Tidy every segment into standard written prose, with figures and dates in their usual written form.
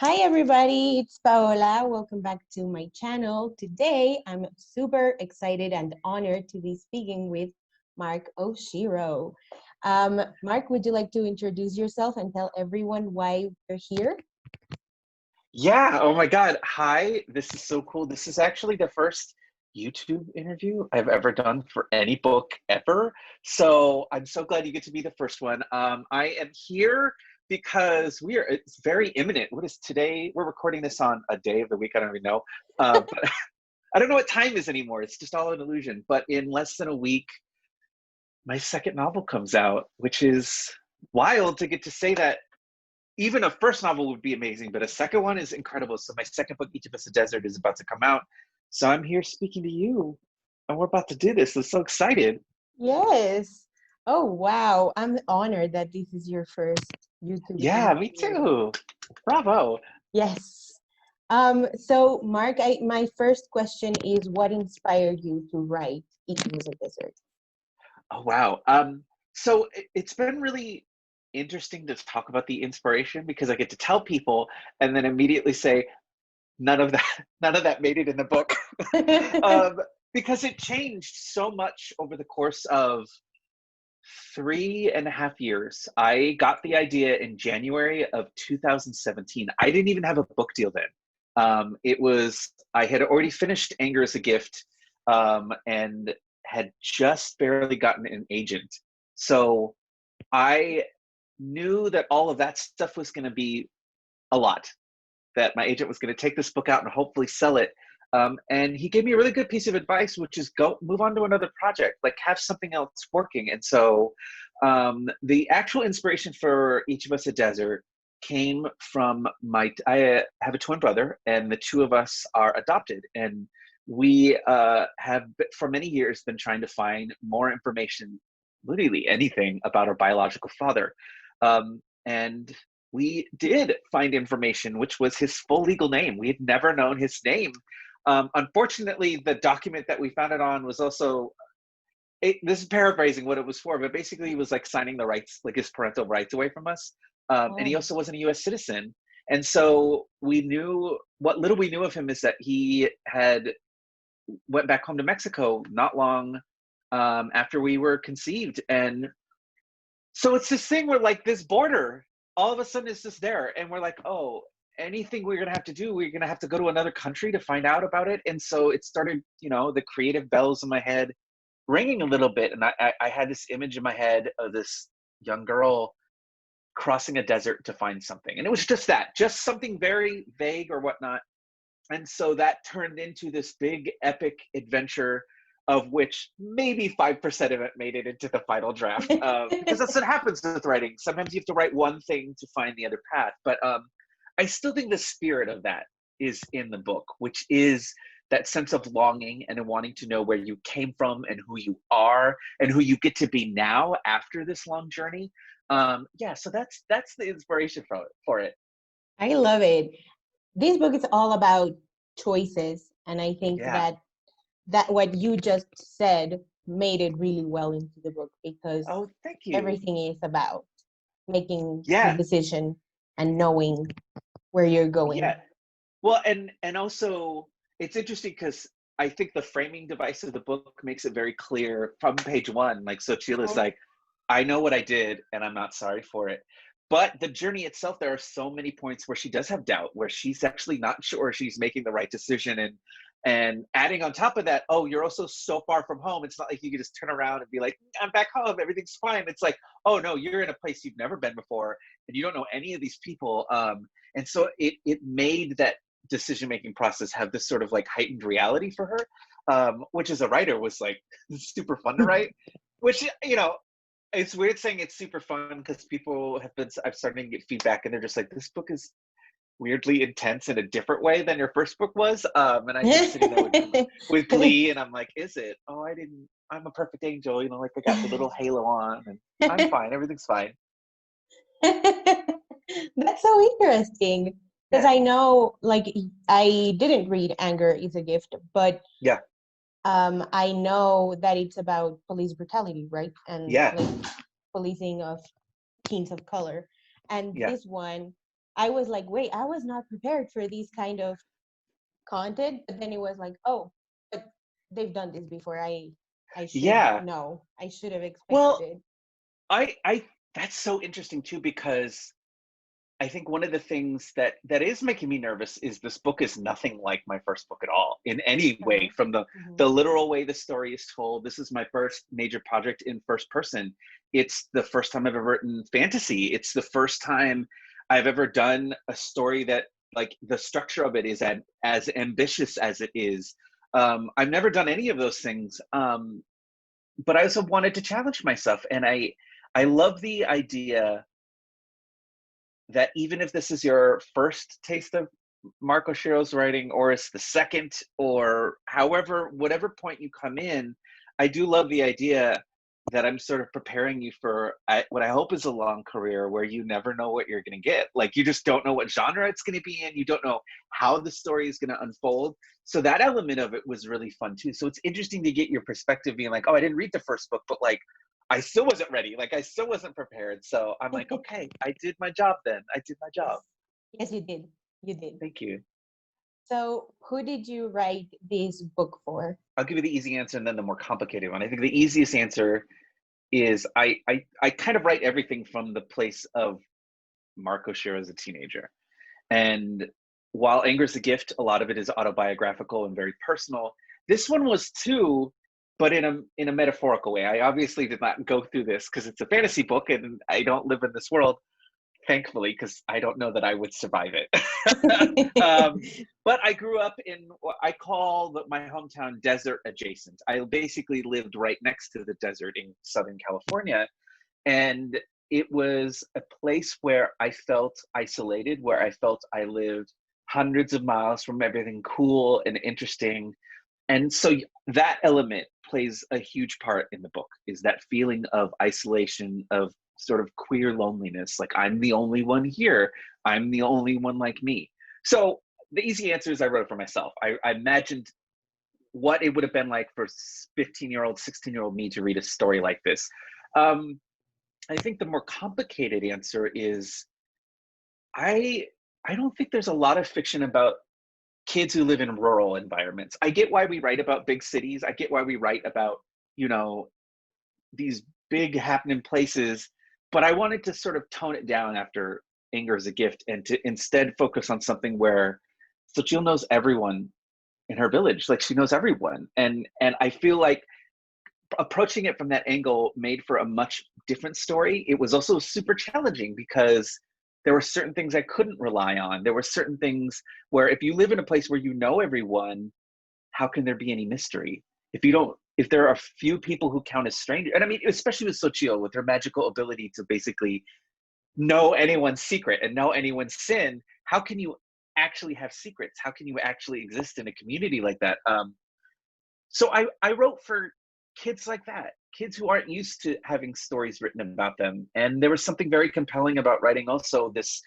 Hi everybody, it's Paola. Welcome back to my channel. Today, I'm super excited and honored to be speaking with Mark Oshiro. Mark, would you like to introduce yourself and tell everyone why we're here? Yeah, oh my God. Hi, this is so cool. This is actually the first YouTube interview I've ever done for any book ever. So I'm so glad you get to be the first one. I am here because it's very imminent. What is today? We're recording this on a day of the week. I don't even know. But I don't know what time is anymore. It's just all an illusion. But in less than a week, my second novel comes out, which is wild to get to say that. Even a first novel would be amazing, but a second one is incredible. So my second book, Each of Us a Desert, is about to come out. So I'm here speaking to you, and we're about to do this. I'm so excited. Yes. Oh, wow. I'm honored that this is your first YouTube Yeah, me interview. too. Bravo. Yes. So Mark, my first question is what inspired you to write Each of Us a Desert? Oh, wow. It's been really interesting to talk about the inspiration because I get to tell people and then immediately say, none of that, none of that made it in the book. um, because it changed so much over the course of 3.5 years. I got the idea in January of 2017. I didn't even have a book deal then. I had already finished Anger is a Gift, and had just barely gotten an agent. So I knew that all of that stuff was going to be a lot, that my agent was going to take this book out and hopefully sell it. And he gave me a really good piece of advice, which is go move on to another project, like have something else working. And so the actual inspiration for Each of Us a Desert came from I have a twin brother, and the two of us are adopted. And we have for many years been trying to find more information, literally anything about our biological father. And we did find information, which was his full legal name. We had never known his name. Unfortunately, the document that we found it on was also, this is paraphrasing what it was for, but basically he was like signing the rights, like his parental rights away from us. And he Oh. also wasn't a US citizen. And so what little we knew of him is that he had went back home to Mexico not long after we were conceived. And so it's this thing where like this border all of a sudden is just there, and we're like, oh, anything we're gonna have to do, we're gonna have to go to another country to find out about it. And so it started, the creative bells in my head ringing a little bit, and I had this image in my head of this young girl crossing a desert to find something, and it was just something very vague or whatnot. And so that turned into this big epic adventure, of which maybe 5% of it made it into the final draft, because that's what happens with writing. Sometimes you have to write one thing to find the other path. But I still think the spirit of that is in the book, which is that sense of longing and wanting to know where you came from and who you are and who you get to be now after this long journey. Yeah, so that's the inspiration for it. I love it. This book is all about choices, and I think Yeah. that what you just said made it really well into the book because Oh, thank you. everything is about making the Yeah. decision and knowing where you're going. Yeah. Well, and also it's interesting because I think the framing device of the book makes it very clear from page one. Like, so Chila's like, I know what I did and I'm not sorry for it. But the journey itself, there are so many points where she does have doubt, where she's actually not sure she's making the right decision. And adding on top of that, oh, you're also so far from home. It's not like you can just turn around and be like, I'm back home, everything's fine. It's like, oh no, you're in a place you've never been before and you don't know any of these people. And so it made that decision making process have this sort of like heightened reality for her, which as a writer was like super fun to write. Which, it's weird saying it's super fun because I'm starting to get feedback and they're just like, this book is weirdly intense in a different way than your first book was. And I'm just sitting there with glee, and I'm like, is it? Oh, I'm a perfect angel, like I got the little halo on, and I'm fine. Everything's fine. That's so interesting because Yeah. I know, like, I didn't read Anger is a Gift, but Yeah. I know that it's about police brutality, right? And Yeah. like policing of teens of color. And Yeah. this one I was like, wait, I was not prepared for these kind of content. But then it was like, oh, but they've done this before. I should Yeah. know. I should have expected Well, it. I that's so interesting too, because I think one of the things that is making me nervous is this book is nothing like my first book at all in any way, Uh-huh. from the Hmm. the literal way the story is told. This is my first major project in first person. It's the first time I've ever written fantasy. It's the first time I've ever done a story that, like, the structure of it is as ambitious as it is. I've never done any of those things, but I also wanted to challenge myself, and I love the idea that even if this is your first taste of Mark Oshiro's writing, or it's the second, or however, whatever point you come in, I do love the idea that I'm sort of preparing you for what I hope is a long career where you never know what you're going to get. Like, you just don't know what genre it's going to be in. You don't know how the story is going to unfold. So that element of it was really fun too. So it's interesting to get your perspective, being like, oh, I didn't read the first book, but like, I still wasn't ready. Like, I still wasn't prepared. So I'm like, okay, I did my job then. I did my job. Yes. Yes, you did. You did. Thank you. So, who did you write this book for? I'll give you the easy answer and then the more complicated one. I think the easiest answer is I kind of write everything from the place of Mark Oshiro as a teenager. And while Anger is a Gift, a lot of it is autobiographical and very personal. This one was too, but in a metaphorical way. I obviously did not go through this because it's a fantasy book and I don't live in this world, thankfully, because I don't know that I would survive it. But I grew up in what I call my hometown desert adjacent. I basically lived right next to the desert in Southern California. And it was a place where I felt isolated, where I felt I lived hundreds of miles from everything cool and interesting. And so that element plays a huge part in the book, is that feeling of isolation, of sort of queer loneliness. Like, I'm the only one here. I'm the only one like me. So the easy answer is I wrote it for myself. I imagined what it would have been like for 15-year-old, 16-year-old me to read a story like this. Um, I think the more complicated answer is I I don't think there's a lot of fiction about kids who live in rural environments. I get why we write about big cities. I get why we write about, you know, these big happening places, but I wanted to sort of tone it down after Anger is a Gift, and to instead focus on something where Sochil knows everyone in her village. Like, she knows everyone. And I feel like approaching it from that angle made for a much different story. It was also super challenging because there were certain things I couldn't rely on. There were certain things where if you live in a place where you know everyone, how can there be any mystery? If you don't, if there are a few people who count as strangers, and I mean, especially with Sochio, with her magical ability to basically know anyone's secret and know anyone's sin, how can you actually have secrets? How can you actually exist in a community like that? So I wrote for kids like that, kids who aren't used to having stories written about them. And there was something very compelling about writing also this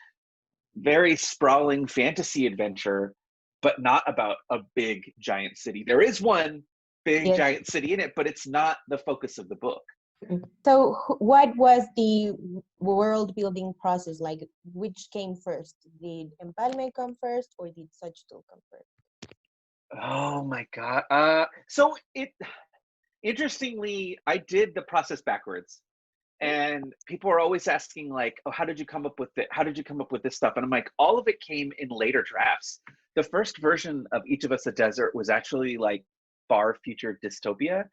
very sprawling fantasy adventure, but not about a big giant city. There is one big Yes. giant city in it, but it's not the focus of the book. So, what was the world building process like? Which came first? Did Empalme come first, or did Xochitl come first? Oh my God. So it, interestingly, I did the process backwards. And people are always asking, like, oh, how did you come up with it? How did you come up with this stuff? And I'm like, all of it came in later drafts. The first version of Each of Us a Desert was actually like far future dystopia,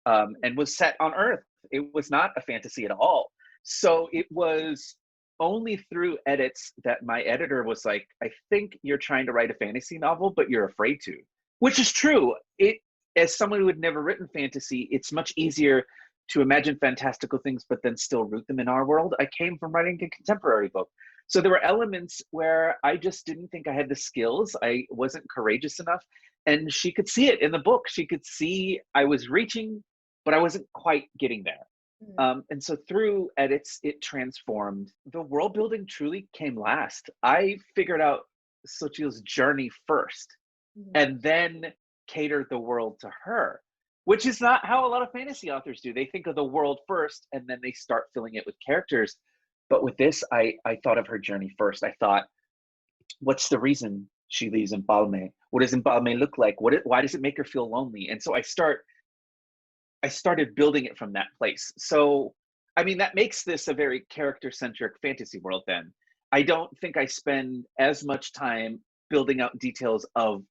and was set on Earth. It was not a fantasy at all. So it was only through edits that my editor was like, I think you're trying to write a fantasy novel, but you're afraid to, which is true. It, as someone who had never written fantasy, it's much easier to imagine fantastical things, but then still root them in our world. I came from writing a contemporary book. So there were elements where I just didn't think I had the skills. I wasn't courageous enough. And she could see it in the book. She could see I was reaching, but I wasn't quite getting there. And so through edits, it transformed. The world building truly came last. I figured out Sochil's journey first, Mhm. and then catered the world to her, which is not how a lot of fantasy authors do. They think of the world first and then they start filling it with characters. But with this, I thought of her journey first. I thought, what's the reason she leaves Empalme? What does Empalme look like? Why does it make her feel lonely? And so I started building it from that place. So, I mean, that makes this a very character-centric fantasy world then. I don't think I spend as much time building out details of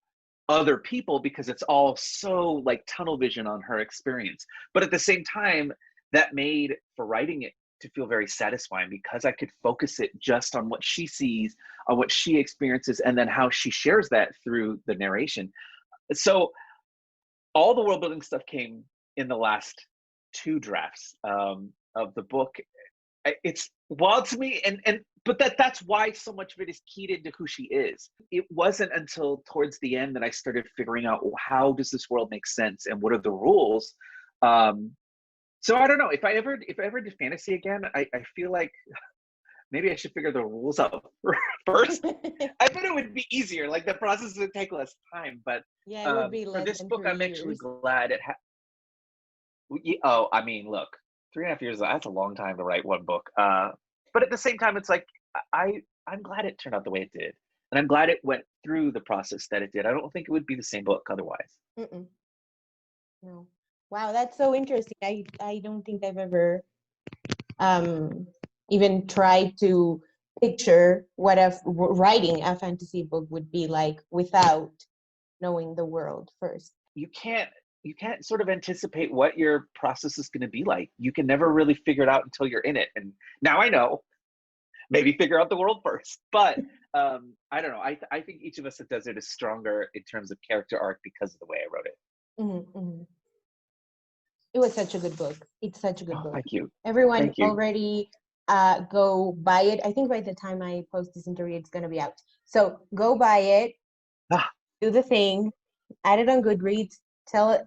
other people because it's all so like tunnel vision on her experience. But at the same time, that made for writing it to feel very satisfying because I could focus it just on what she sees, on what she experiences, and then how she shares that through the narration. So all the world building stuff came in the last two drafts of the book. It's wild to me, and but that's why so much of it is keyed into who she is. It wasn't until towards the end that I started figuring out, well, how does this world make sense and what are the rules. So I don't know, if I ever do fantasy again, I feel like maybe I should figure the rules out first. I bet it would be easier. Like the process would take less time. But Yeah, it would be for less this than book, I'm actually 3 years. glad it had. Oh, I mean, look, 3.5 years, that's a long time to write one book. But at the same time, it's like, I'm glad it turned out the way it did. And I'm glad it went through the process that it did. I don't think it would be the same book otherwise. Mm-mm. No. Wow, that's so interesting. I don't think I've ever um, even tried to picture what writing a fantasy book would be like without knowing the world first. You can't sort of anticipate what your process is going to be like. You can never really figure it out until you're in it. And now I know, maybe figure out the world first. But I don't know. I think each of us that does it is stronger in terms of character arc because of the way I wrote it. Mm-hmm, mm-hmm. It was such a good book. It's such a good Oh, book. thank you. Everyone Thank you. already go buy it. I think by the time I post this interview, it's going to be out. So go buy it, Ah, do the thing, add it on Goodreads, tell it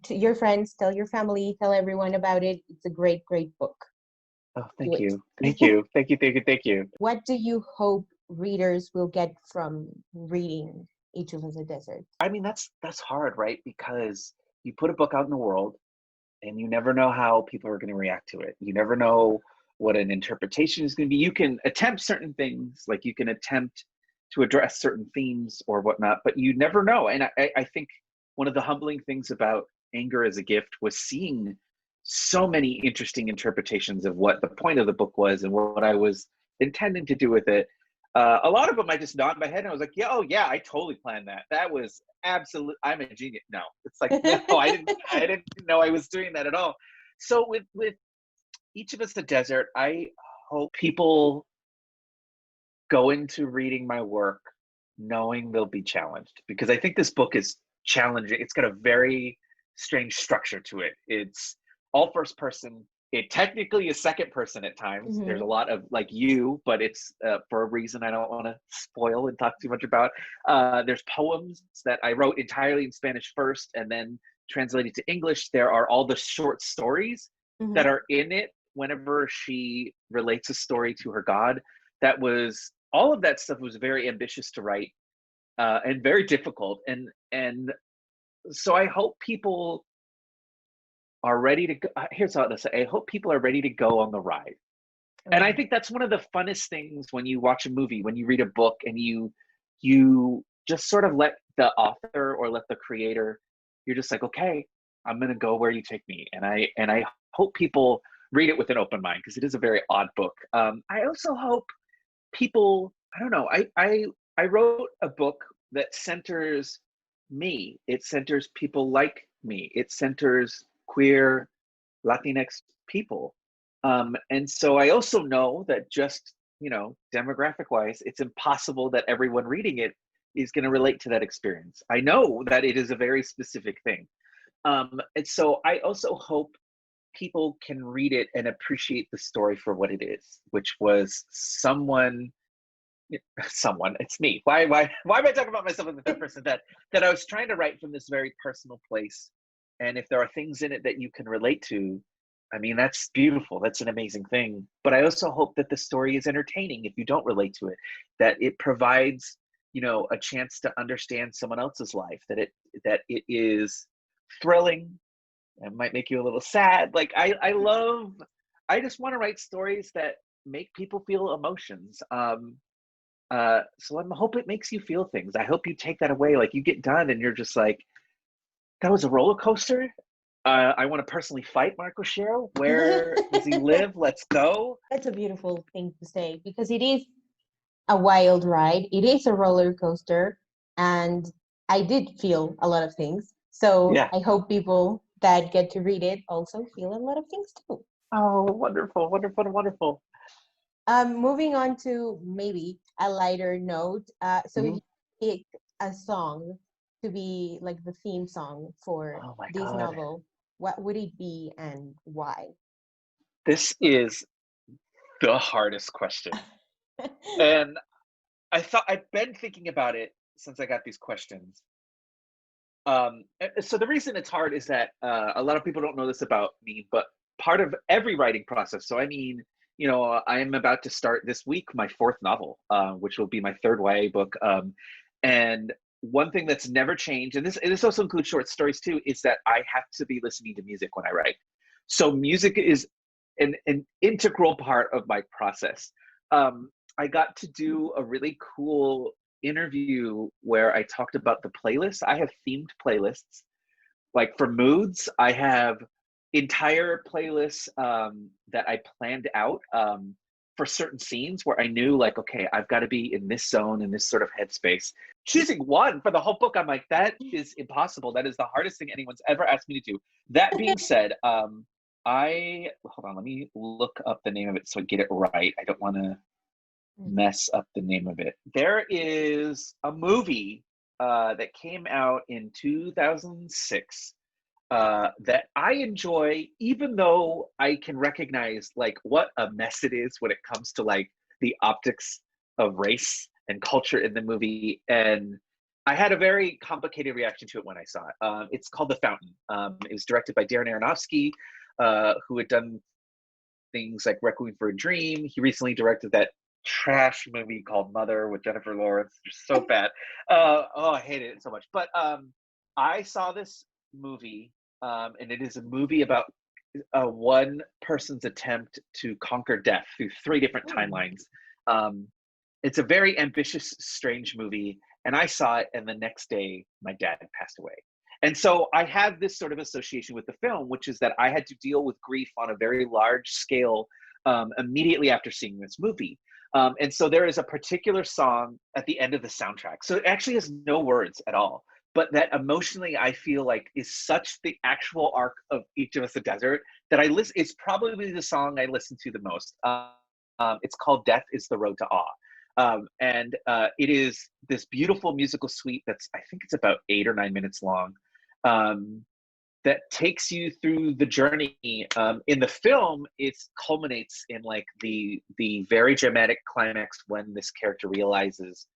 to your friends, tell your family, tell everyone about it. It's a great, great book. oh, Do thank it. you. Thank you. Thank you. Thank you. Thank you. What do you hope readers will get from reading Each of Us a Desert? I mean, that's hard, right? Because you put a book out in the world and you never know how people are going to react to it. You never know what an interpretation is going to be. You can attempt certain things, like you can attempt to address certain themes or whatnot, but you never know. And I think one of the humbling things about Anger as a Gift was seeing so many interesting interpretations of what the point of the book was and what I was intending to do with it. A lot of them I just nod my head and I was like, yeah, oh yeah, I totally planned that. That was absolute. I'm a genius. No, it's like, no, I didn't know I was doing that at all. So with Each of Us the Desert, I hope people go into reading my work knowing they'll be challenged, because I think this book is challenging. It's got a very strange structure to it. It's all first person. It technically is second person at times. There's a Mm-hmm. lot of like you, but it's for a reason I don't want to spoil and talk too much about. There's poems that I wrote entirely in Spanish first and then translated to English. There are all the short stories that Mm-hmm. are in it whenever she relates a story to her god. That was all of that stuff was very ambitious to write and very difficult. And so I hope people are ready to go. Here's how to say: I hope people are ready to go on the ride. And I Oh. think that's one of the funnest things when you watch a movie, when you read a book, and you just sort of let the author or let the creator. You're just like, okay, I'm gonna go where you take me, and I hope people read it with an open mind because it is a very odd book. I also hope people, I don't know, I wrote a book that centers me. It centers people like me. It centers queer Latinx people. And so I also know that just, demographic wise, it's impossible that everyone reading it is going to relate to that experience. I know that it is a very specific thing. And so I also hope people can read it and appreciate the story for what it is, which was someone, it's me. Why am I talking about myself in the third person? That I was trying to write from this very personal place. And if there are things in it that you can relate to, I mean, that's beautiful. That's an amazing thing. But I also hope that the story is entertaining if you don't relate to it, that it provides, a chance to understand someone else's life, that it is thrilling. It might make you a little sad. Like I just want to write stories that make people feel emotions. So I hope it makes you feel things. I hope you take that away. Like you get done and you're just like, that was a roller coaster. I want to personally fight Mark Oshiro. Where does he live? Let's go. That's a beautiful thing to say because it is a wild ride. It is a roller coaster, and I did feel a lot of things. So Yeah. I hope people that get to read it also feel a lot of things too. Oh, wonderful, wonderful, wonderful. Moving on to maybe a lighter note. So if Mhm. you pick a song to be like the theme song for Oh my this God. novel, what would it be and why? This is the hardest question. And I've been thinking about it since I got these questions. So the reason it's hard is that a lot of people don't know this about me, but part of every writing process. So I mean, I am about to start this week my fourth novel, which will be my third YA book. And one thing that's never changed, and this also includes short stories too, is that I have to be listening to music when I write. So music is an integral part of my process. I got to do a really cool interview where I talked about the playlists. I have themed playlists. Like for moods, I have entire playlists that I planned out for certain scenes where I knew, like, okay, I've got to be in this zone, in this sort of headspace. Choosing one for the whole book, I'm like, that is impossible. That is the hardest thing anyone's ever asked me to do. That being said, I hold on, let me look up the name of it so I get it right. I don't want to mess up the name of it. There is a movie that came out in 2006 that I enjoy, even though I can recognize like what a mess it is when it comes to like the optics of race and culture in the movie. And I had a very complicated reaction to it when I saw it. It's called The Fountain. It was directed by Darren Aronofsky, who had done things like Requiem for a Dream. He recently directed that trash movie called Mother with Jennifer Lawrence. So bad. Oh, I hated it so much. But I saw this movie, and it is a movie about one person's attempt to conquer death through three different Ooh. timelines. Um, it's a very ambitious, strange movie. And I saw it, and the next day, my dad had passed away. And so I have this sort of association with the film, which is that I had to deal with grief on a very large scale immediately after seeing this movie. And so there is a particular song at the end of the soundtrack. So it actually has no words at all, but that emotionally I feel like is such the actual arc of Each of Us a Desert that I listen. It's probably the song I listen to the most. It's called "Death Is the Road to Awe." And it is this beautiful musical suite that's, I think it's about 8 or 9 minutes long, um, that takes you through the journey. In the film, it culminates in like the very dramatic climax when this character realizes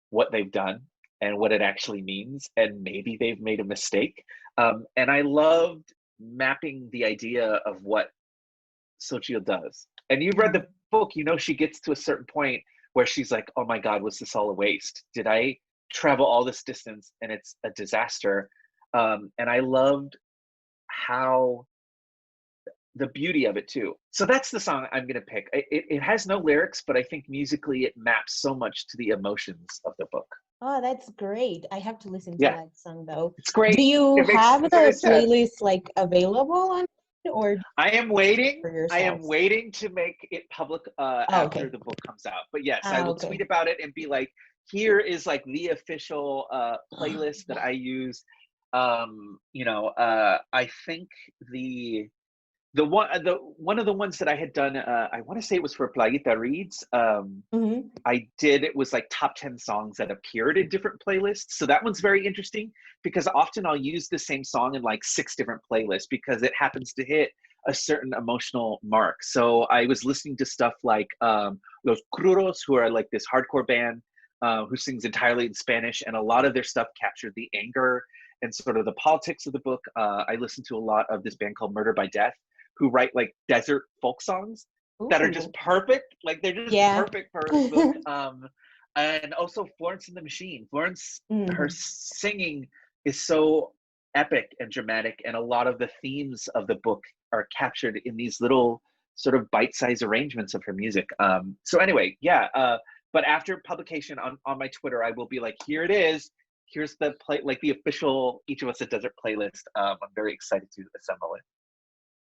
what they've done and what it actually means, and maybe they've made a mistake. And I loved mapping the idea of what Sochio does. And you've read the book, she gets to a certain point where she's like, oh my God, was this all a waste? Did I travel all this distance and it's a disaster? And I loved how the beauty of it too. So that's the song I'm going to pick. It has no lyrics, but I think musically it maps so much to the emotions of the book. Oh, that's great. I have to listen to Yeah, that song though. it's Do great. you have It's very the sad. playlist like available on it or I am waiting. for I am yourselves? waiting to make it public Oh, after okay. the book comes out. But yes, I Ah, will tweet okay. about it and be like, here is like the official playlist that Yeah. I use. I think the one of the ones that I had done, I want to say it was for Playita Reads. Hmm. It was like top 10 songs that appeared in different playlists. So that one's very interesting because often I'll use the same song in like 6 different playlists because it happens to hit a certain emotional mark. So I was listening to stuff like Los Crudos, who are like this hardcore band who sings entirely in Spanish, and a lot of their stuff captured the anger and sort of the politics of the book. I listened to a lot of this band called Murder by Death, who write like desert folk songs that are just Ooh. perfect. Like they're just Yeah. perfect for the book. And also Florence and the Machine. Florence, her Hmm. singing is so epic and dramatic, and a lot of the themes of the book are captured in these little sort of bite-sized arrangements of her music. So anyway, yeah, but after publication on my Twitter, I will be like, here it is. Here's the like the official Each of Us a Desert playlist. I'm very excited to assemble it.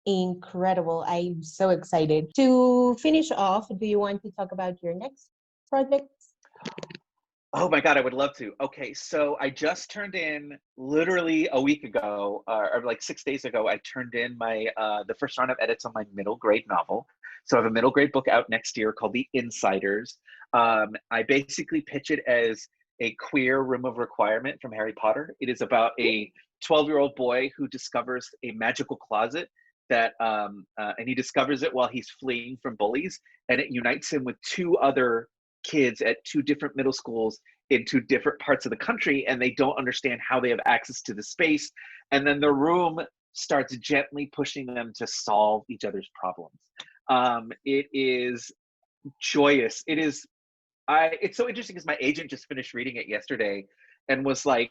Incredible. I'm so excited. To finish off, do you want to talk about your next project? Oh my God, I would love to. Okay, so I just turned in literally a week ago, or like 6 days ago, I turned in my the first round of edits on my middle grade novel. So I have a middle grade book out next year called The Insiders. I basically pitch it as a queer room of requirement from Harry Potter. It is about a 12-year-old boy who discovers a magical closet that, and he discovers it while he's fleeing from bullies, and it unites him with two other kids at two different middle schools in two different parts of the country, and they don't understand how they have access to the space. And then the room starts gently pushing them to solve each other's problems. It is joyous. It's so interesting because my agent just finished reading it yesterday and was like,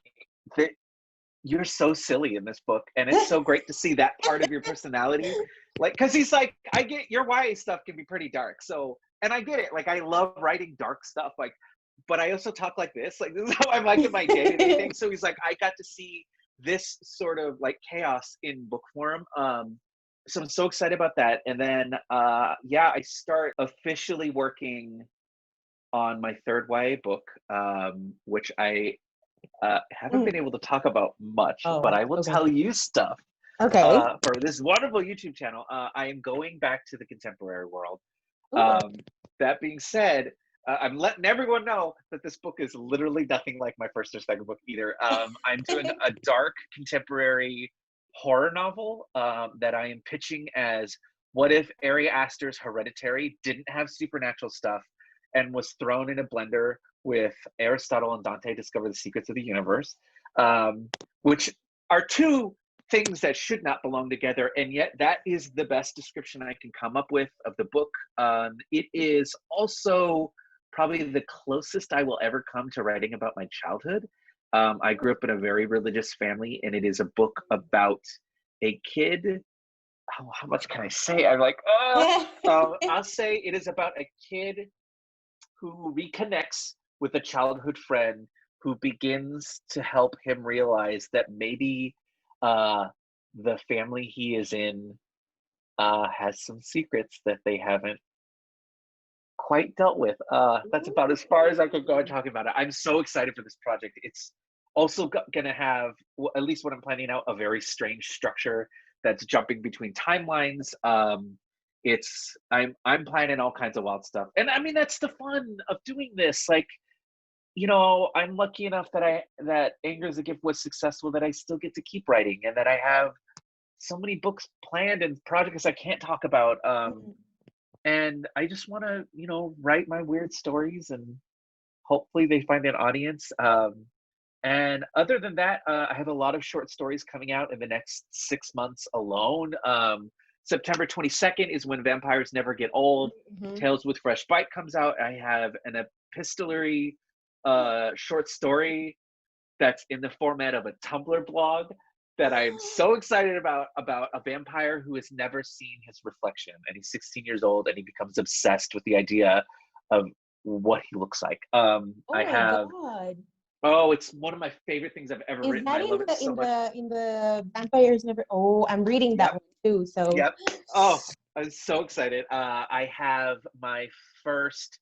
you're so silly in this book, and it's so great to see that part of your personality. Like, because he's like, I get your YA stuff can be pretty dark, so, and I get it. Like, I love writing dark stuff, like, but I also talk like this. Like, this is how I'm like in my day-to-day thing. So he's like, I got to see this sort of like chaos in book form. So I'm so excited about that. And then, yeah, I start officially working on my third YA book, which I haven't been able to talk about much, but I will tell you stuff. Okay. For this wonderful YouTube channel, I am going back to the contemporary world. That being said, I'm letting everyone know that this book is literally nothing like my first or second book either. I'm doing a dark contemporary horror novel that I am pitching as, what if Ari Aster's Hereditary didn't have supernatural stuff and was thrown in a blender with Aristotle and Dante discover the secrets of the universe, which are two things that should not belong together, and yet that is the best description I can come up with of the book. It is also probably the closest I will ever come to writing about my childhood. I grew up in a very religious family, and it is a book about a kid. How much can I say? I'm like, I'll say it is about a kid who reconnects with a childhood friend who begins to help him realize that maybe the family he is in has some secrets that they haven't quite dealt with. That's about as far as I could go in talking about it. I'm so excited for this project. It's also going to have, well, at least what I'm planning out, a very strange structure that's jumping between timelines. I'm planning all kinds of wild stuff, and I mean that's the fun of doing this. Like, you know, I'm lucky enough that Anger is a Gift was successful, that I still get to keep writing, and that I have so many books planned and projects I can't talk about. And I just want to, you know, write my weird stories, and hopefully they find an audience. And other than that, I have a lot of short stories coming out in the next 6 months alone. September 22nd is when Vampires Never Get Old. Tales with Fresh Bite comes out. I have an epistolary short story that's in the format of a Tumblr blog that I'm so excited about a vampire who has never seen his reflection, and he's 16 years old, and he becomes obsessed with the idea of what he looks like. God. Oh, it's one of my favorite things I've ever written. That I love it so much. in the Vampires Never? Oh, I'm reading that one too. So Yep. Oh, I'm so excited. I have my first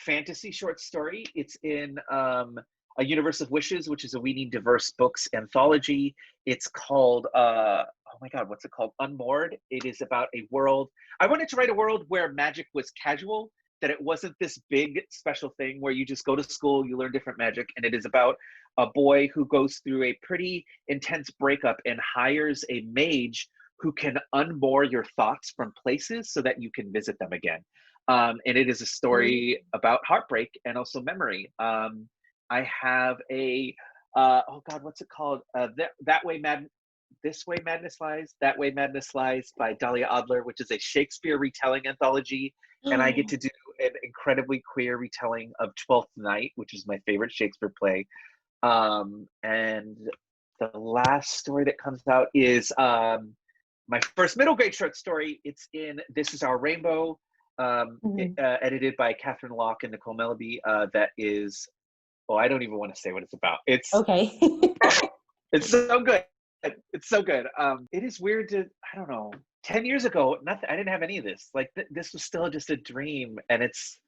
fantasy short story. It's in A Universe of Wishes, which is a We Need Diverse Books anthology. It's called, oh my God, what's it called? Unmoored. It is about a world. I wanted to write a world where magic was casual, that it wasn't this big special thing where you just go to school, you learn different magic. And it is about a boy who goes through a pretty intense breakup and hires a mage who can unmoor your thoughts from places so that you can visit them again. And it is a story about heartbreak and also memory. I have a, oh God, what's it called? This Way Madness Lies, That Way Madness Lies by Dahlia Adler, which is a Shakespeare retelling anthology. And I get to do an incredibly queer retelling of Twelfth Night, which is my favorite Shakespeare play. And the last story that comes out is my first middle grade short story. It's in This Is Our Rainbow. edited by Catherine Locke and Nicole Melleby. That is, oh, I don't even want to say what it's about. Okay. It's so good. It's so good. It is weird to, I don't know, 10 years ago, nothing, I didn't have any of this. Like this was still just a dream. And it's,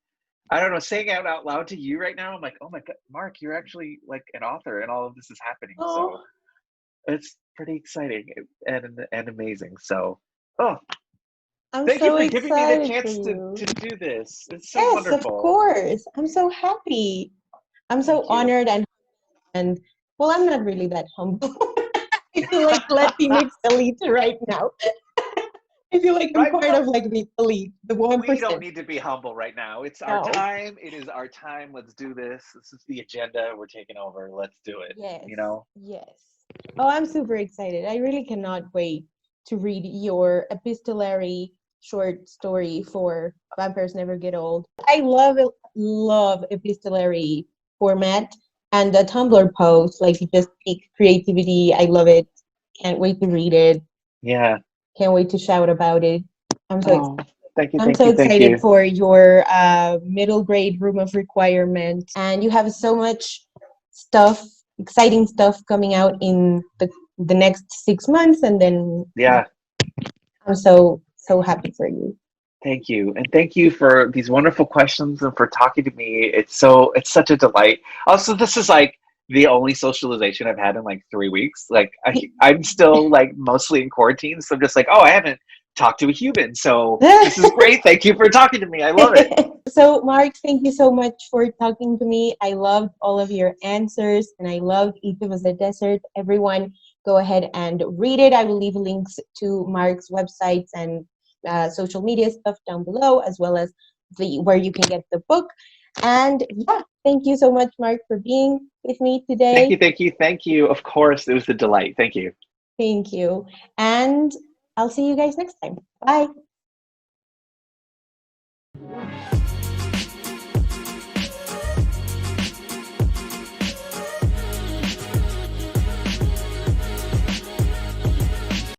I don't know, saying it out loud to you right now, I'm like, oh my God, Mark, you're actually like an author and all of this is happening. Oh, So it's pretty exciting and amazing. So, oh, I'm thank you so for giving me the excited for chance you. to do this. It's so Yes, of wonderful. course. I'm so happy. I'm so Thank you. honored and well, I'm not really that humble. I feel like Latinx elite right now. I feel like I'm Right? part of like the elite, the We don't 1%. need to be humble right now. It's our No. time. It is our time. Let's do this. This is the agenda. We're taking over. Let's do it. Yes, You know? yes. Oh, I'm super excited. I really cannot wait to read your epistolary short story for Vampires Never Get Old. I love epistolary format and the Tumblr post, like it just takes creativity. I love it. Can't wait to read it. Yeah. Can't wait to shout about it. I'm so Oh, excited. thank you, I'm thank so you, thank excited you. for your middle grade room of requirement. And you have so much stuff, exciting stuff coming out in the next 6 months. And then Yeah. I'm so happy for you. Thank you. And thank you for these wonderful questions and for talking to me. It's such a delight. Also, this is like the only socialization I've had in like 3 weeks. Like I'm still like mostly in quarantine. So I'm just like, oh, I haven't talked to a human. So this is great. Thank you for talking to me. I love it. So, Mark, thank you so much for talking to me. I loved all of your answers and I loved Eat of the Desert. Everyone, go ahead and read it. I will leave links to Mark's websites and social media stuff down below, as well as where you can get the book. And yeah, thank you so much, Mark, for being with me Thank today. you, thank you, thank you. Of course, it was a delight. Thank you. Thank you. And I'll see you guys next time. Bye.